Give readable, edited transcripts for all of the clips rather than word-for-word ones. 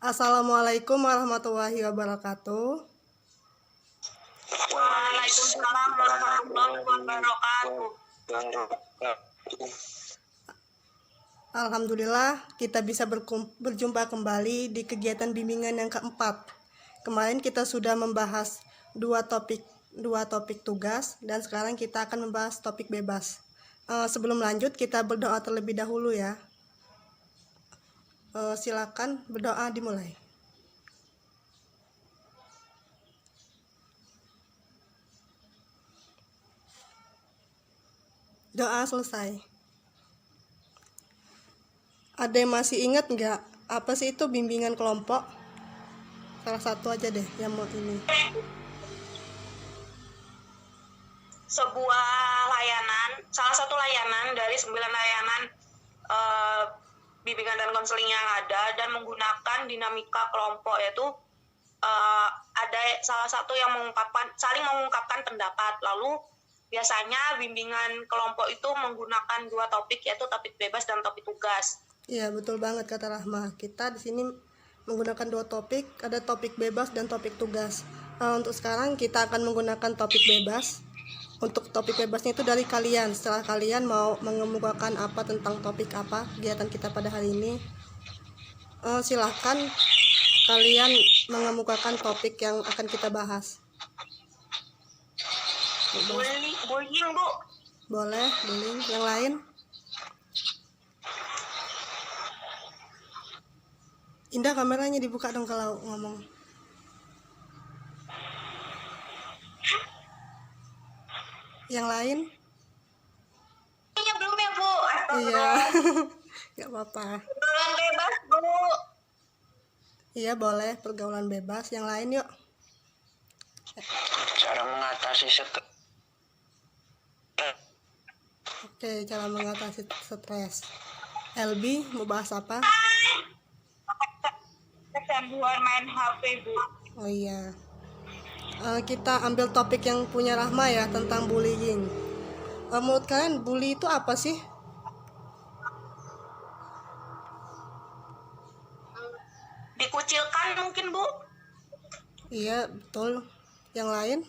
Assalamualaikum warahmatullahi wabarakatuh. Waalaikumsalam warahmatullahi wabarakatuh. Alhamdulillah kita bisa berjumpa kembali di kegiatan bimbingan yang keempat. Kemarin kita sudah membahas dua topik tugas dan sekarang kita akan membahas topik bebas. Sebelum lanjut kita berdoa terlebih dahulu ya. Silakan berdoa dimulai. Doa selesai. Ada yang masih ingat nggak apa sih itu bimbingan kelompok? Salah satu aja deh yang mau ini. Sebuah layanan, salah satu layanan dari 9 layanan bimbingan dan konseling yang ada, dan menggunakan dinamika kelompok, yaitu ada salah satu yang saling mengungkapkan pendapat. Lalu biasanya bimbingan kelompok itu menggunakan dua topik, yaitu topik bebas dan topik tugas. Iya, betul banget kata Rahma. Kita di sini menggunakan dua topik, ada topik bebas dan topik tugas. Untuk sekarang kita akan menggunakan topik bebas. Untuk topik bebasnya itu dari kalian. Setelah kalian mau mengemukakan apa tentang topik apa kegiatan kita pada hari ini, silahkan kalian mengemukakan topik yang akan kita bahas. Bullying, Bu. Boleh, bullying. Yang lain? Indah, kameranya dibuka dong kalau ngomong. Yang lain? Ini belum ya, Bu? Iya. Gak apa-apa. Pergaulan bebas, Bu. Iya, boleh pergaulan bebas. Yang lain yuk. Cara mengatasi Oke, cara mengatasi stres. Elbi mau bahas apa? Kecanduan main HP, Bu. Oh iya. Kita ambil topik yang punya Rahma ya, tentang bullying. Menurut kalian bully itu apa sih? Dikucilkan mungkin, Bu. Iya, betul. Yang lain?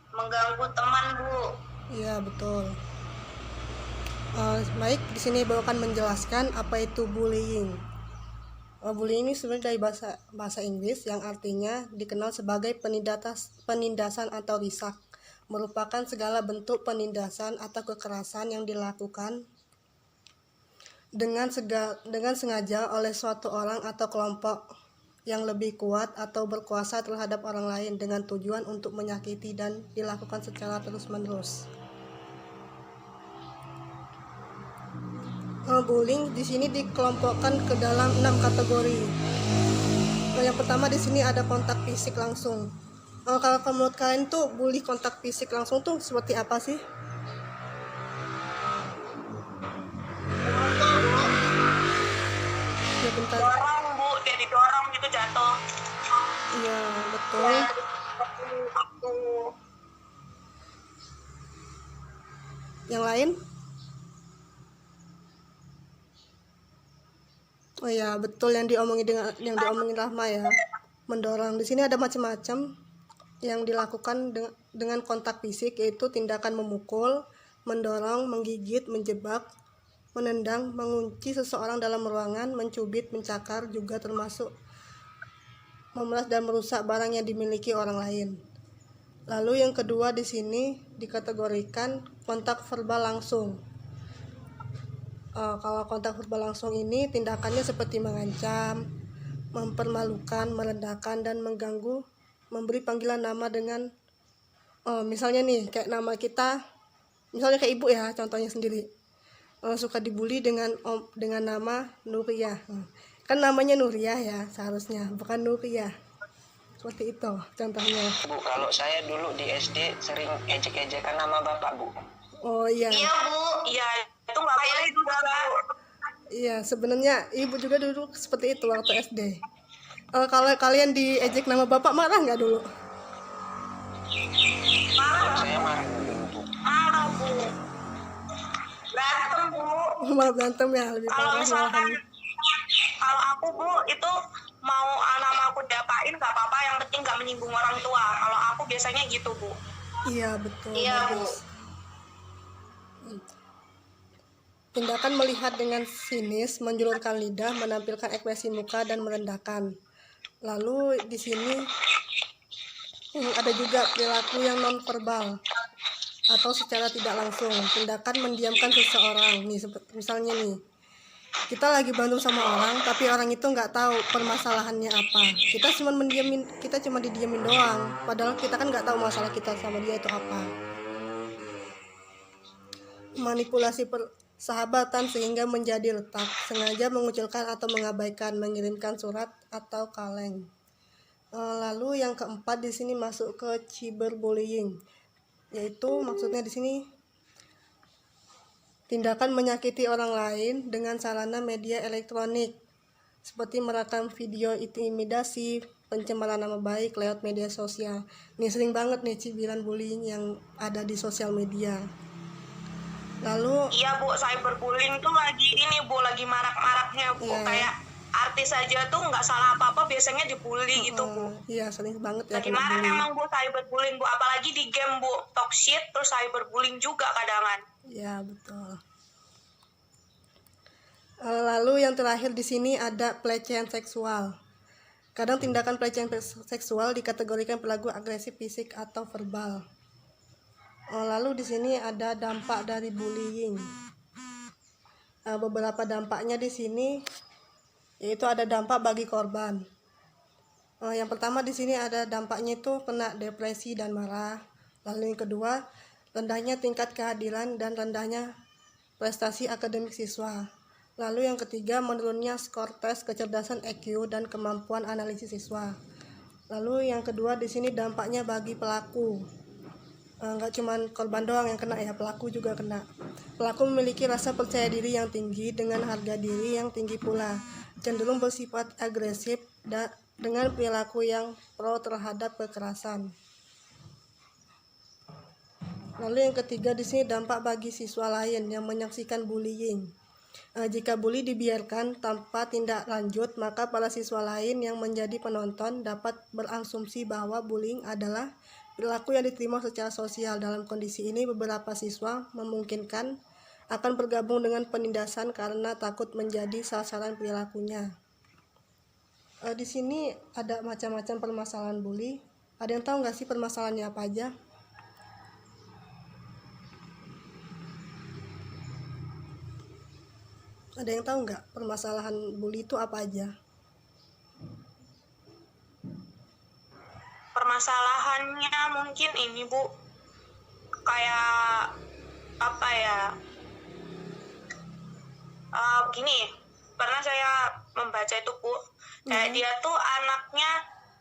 Mengganggu teman, Bu. Iya, betul. Baik, di sini Ibu akan menjelaskan apa itu bullying. Bullying ini sebenarnya dari bahasa Inggris yang artinya dikenal sebagai penindasan atau risak, merupakan segala bentuk penindasan atau kekerasan yang dilakukan dengan sengaja oleh suatu orang atau kelompok yang lebih kuat atau berkuasa terhadap orang lain dengan tujuan untuk menyakiti dan dilakukan secara terus-menerus. Bullying di sini dikelompokkan ke dalam 6 kategori. Yang pertama di sini ada kontak fisik langsung. Kalau menurut kalian tuh bully kontak fisik langsung tuh seperti apa sih? Ya bentar. Dorong, Bu. Dia didorong gitu jatuh. Iya, betul. Yang lain? Oh ya, betul yang diomongin Rahma ya. Mendorong. Di sini ada macam-macam yang dilakukan dengan kontak fisik, yaitu tindakan memukul, mendorong, menggigit, menjebak, menendang, mengunci seseorang dalam ruangan, mencubit, mencakar, juga termasuk memeras dan merusak barang yang dimiliki orang lain. Lalu yang kedua di sini dikategorikan kontak verbal langsung. Kalau kontak verbal langsung ini tindakannya seperti mengancam, mempermalukan, merendahkan, dan mengganggu, memberi panggilan nama dengan misalnya nih kayak nama kita, misalnya kayak ibu ya, contohnya sendiri suka dibully dengan nama Nuriyah. Kan namanya Nuriyah ya seharusnya, bukan Nuriyah. Seperti itu contohnya. Bu, kalau saya dulu di SD sering ejek-ejekan nama bapak, Bu. Oh iya. Iya, Bu. Iya, itu nggak boleh juga, Bu. Iya, sebenarnya ibu juga dulu seperti itu waktu SD. Kalau kalian diejek nama bapak, marah nggak dulu? Marah. Saya marah dulu, Bu. Marah, Bu. berantem Bu. Malah berantem ya, lebih Kalau parah misalkan malahan. kalau aku Bu itu mau nama aku diapain nggak apa-apa, yang penting nggak menyinggung orang tua. Kalau aku biasanya gitu Bu. Iya betul, Iya Bu. bagus. Tindakan melihat dengan sinis, menjulurkan lidah, menampilkan ekspresi muka dan merendahkan. Lalu di sini ada juga perilaku yang nonverbal atau secara tidak langsung. Tindakan mendiamkan seseorang. Nih misalnya nih, kita lagi bantu sama orang, tapi orang itu nggak tahu permasalahannya apa. Kita cuma didiamin doang. Padahal kita kan nggak tahu masalah kita sama dia itu apa. Manipulasi persahabatan sehingga menjadi retak, sengaja mengucilkan atau mengabaikan, mengirimkan surat atau kaleng. Lalu yang keempat di sini masuk ke cyberbullying, yaitu maksudnya di sini tindakan menyakiti orang lain dengan sarana media elektronik seperti merekam video intimidasi, pencemaran nama baik lewat media sosial. Nih sering banget nih cibiran bullying yang ada di sosial media. Lalu Iya Bu, cyberbullying tuh lagi ini Bu, lagi marak-maraknya Bu. Iya. Kayak artis aja tuh nggak salah apa-apa biasanya dibully gitu Bu. Iya sering banget ya Lagi kena marak bullying. emang Bu cyberbullying Bu, apalagi di game Bu, toxic terus cyberbullying juga kadangan. Ya betul. Lalu yang terakhir di sini ada pelecehan seksual. Kadang tindakan pelecehan seksual dikategorikan perilaku agresif fisik atau verbal. Lalu di sini ada dampak dari bullying. Beberapa dampaknya di sini yaitu ada dampak bagi korban. Yang pertama di sini ada dampaknya itu kena depresi dan marah. Lalu yang kedua, rendahnya tingkat kehadiran dan rendahnya prestasi akademik siswa. Lalu yang ketiga, menurunnya skor tes kecerdasan EQ dan kemampuan analisis siswa. Lalu yang kedua di sini dampaknya bagi pelaku. Nggak cuma korban doang yang kena ya, pelaku juga kena. Pelaku memiliki rasa percaya diri yang tinggi dengan harga diri yang tinggi pula, cenderung bersifat agresif dengan perilaku yang pro terhadap kekerasan. Lalu yang ketiga di sini dampak bagi siswa lain yang menyaksikan bullying. Jika bully dibiarkan tanpa tindak lanjut, maka para siswa lain yang menjadi penonton dapat berasumsi bahwa bullying adalah perilaku yang diterima secara sosial. Dalam kondisi ini, beberapa siswa memungkinkan akan bergabung dengan penindasan karena takut menjadi sasaran perilakunya. Di sini ada macam-macam permasalahan bully. Ada yang tahu nggak sih permasalahannya apa aja? Ada yang tahu nggak permasalahan bully itu apa aja? Permasalahannya mungkin ini Bu, kayak apa ya, gini, pernah saya membaca itu Bu, kayak dia tuh anaknya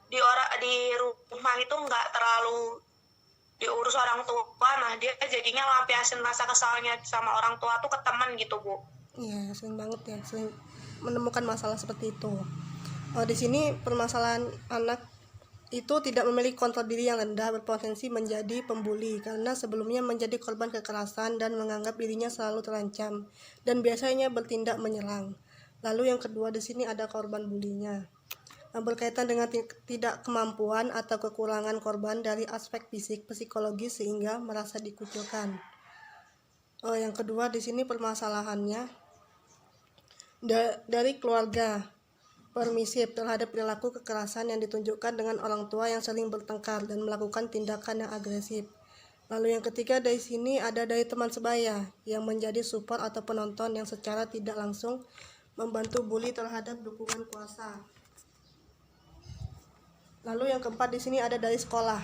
di rumah itu nggak terlalu diurus orang tua, nah dia jadinya lampiasin rasa kesalnya sama orang tua tuh ke teman gitu Bu. Iya, sering banget ya, sering menemukan masalah seperti itu. Di sini permasalahan anak itu tidak memiliki kontrol diri yang rendah, berpotensi menjadi pembuli karena sebelumnya menjadi korban kekerasan dan menganggap dirinya selalu terancam dan biasanya bertindak menyerang. Lalu yang kedua di sini ada korban bulinya. Berkaitan dengan tidak kemampuan atau kekurangan korban dari aspek fisik, psikologis sehingga merasa dikucilkan. Yang kedua di sini permasalahannya dari keluarga permisif terhadap perilaku kekerasan yang ditunjukkan dengan orang tua yang sering bertengkar dan melakukan tindakan yang agresif. Lalu yang ketiga dari sini ada dari teman sebaya yang menjadi support atau penonton yang secara tidak langsung membantu bully terhadap dukungan kuasa. Lalu yang keempat di sini ada dari sekolah.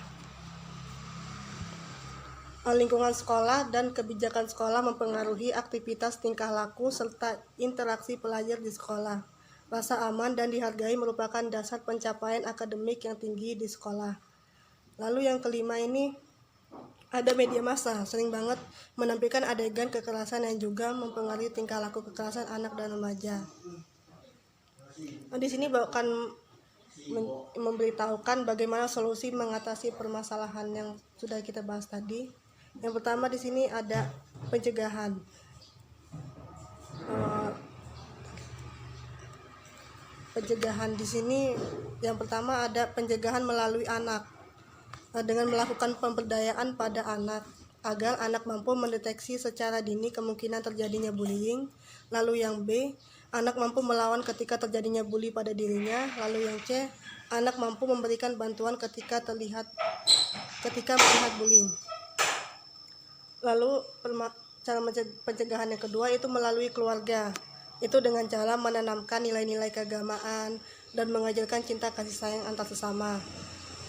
Lingkungan sekolah dan kebijakan sekolah mempengaruhi aktivitas tingkah laku serta interaksi pelajar di sekolah. Rasa aman dan dihargai merupakan dasar pencapaian akademik yang tinggi di sekolah. Lalu yang kelima ini ada media massa, sering banget menampilkan adegan kekerasan yang juga mempengaruhi tingkah laku kekerasan anak dan remaja. Di sini akan memberitahukan bagaimana solusi mengatasi permasalahan yang sudah kita bahas tadi. Yang pertama di sini ada pencegahan. pencegahan di sini yang pertama ada pencegahan melalui anak. Dengan melakukan pemberdayaan pada anak agar anak mampu mendeteksi secara dini kemungkinan terjadinya bullying. Lalu yang B, anak mampu melawan ketika terjadinya bully pada dirinya. Lalu yang C, anak mampu memberikan bantuan ketika melihat bullying. Lalu cara pencegahan yang kedua itu melalui keluarga. Itu dengan cara menanamkan nilai-nilai keagamaan dan mengajarkan cinta kasih sayang antar sesama.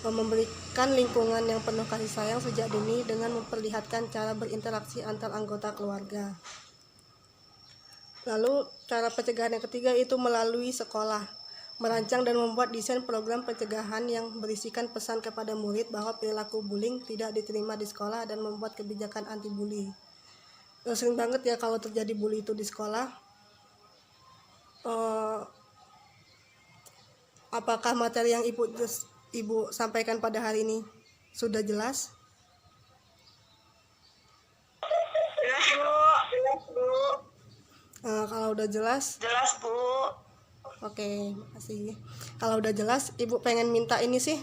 Memberikan lingkungan yang penuh kasih sayang sejak dini dengan memperlihatkan cara berinteraksi antar anggota keluarga. Lalu cara pencegahan yang ketiga itu melalui sekolah. Merancang dan membuat desain program pencegahan yang berisikan pesan kepada murid bahwa perilaku bullying tidak diterima di sekolah dan membuat kebijakan anti bully. Sering banget ya kalau terjadi bully itu di sekolah. Apakah materi yang Ibu sampaikan pada hari ini sudah jelas? Jelas Bu. Kalau udah jelas, Jelas Bu. oke, makasih. Kalau udah jelas, Ibu pengen minta ini sih,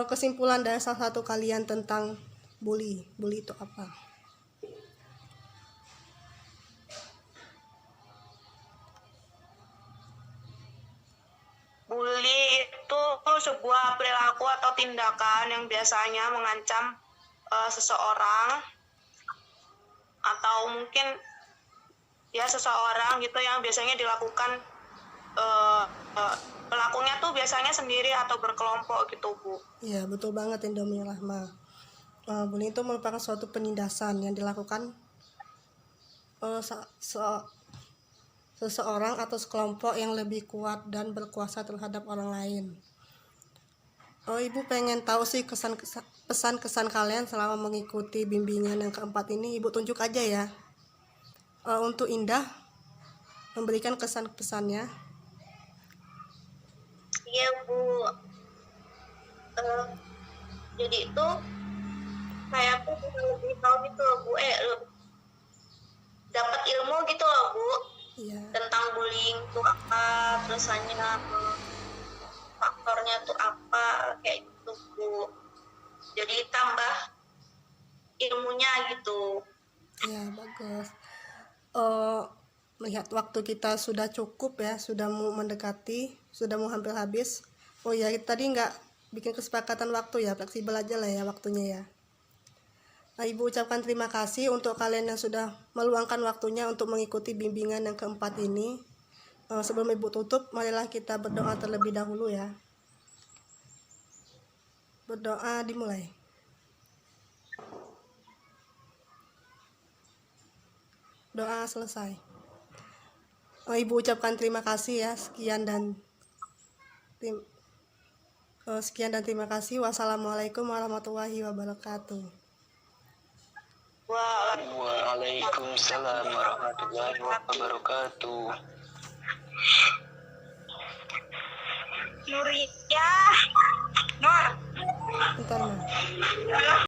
kesimpulan dari salah satu kalian tentang bully. Bully itu apa? Bully itu sebuah perilaku atau tindakan yang biasanya mengancam seseorang atau mungkin ya seseorang gitu yang biasanya dilakukan pelakunya tuh biasanya sendiri atau berkelompok gitu Bu. Ya, betul banget Indomie Rahma. Bullying itu merupakan suatu penindasan yang dilakukan seseorang atau sekelompok yang lebih kuat dan berkuasa terhadap orang lain. Ibu pengen tahu sih pesan-kesan kalian selama mengikuti bimbingan yang keempat ini. Ibu tunjuk aja ya. Untuk Indah, memberikan kesan-pesannya. Iya Bu. Jadi itu kayak aku lebih tahu gitu loh Bu. Dapat ilmu gitu loh Bu. Iya. Tentang bullying itu apa, terusannya faktornya tuh apa, kayak gitu Bu. Jadi tambah ilmunya gitu. Ya, bagus. Melihat waktu kita sudah cukup ya, sudah mau mendekati, sudah mau hampir habis. Oh ya, tadi nggak bikin kesepakatan waktu ya, fleksibel aja lah ya waktunya ya. Nah, Ibu ucapkan terima kasih untuk kalian yang sudah meluangkan waktunya untuk mengikuti bimbingan yang keempat ini. Sebelum Ibu tutup, marilah kita berdoa terlebih dahulu ya. Berdoa dimulai. Doa selesai. Ibu ucapkan terima kasih ya. Sekian dan terima kasih. Wassalamualaikum warahmatullahi wabarakatuh. Waalaikumsalam warahmatullahi wabarakatuh. Nuria, Nur. Bentar, Mas.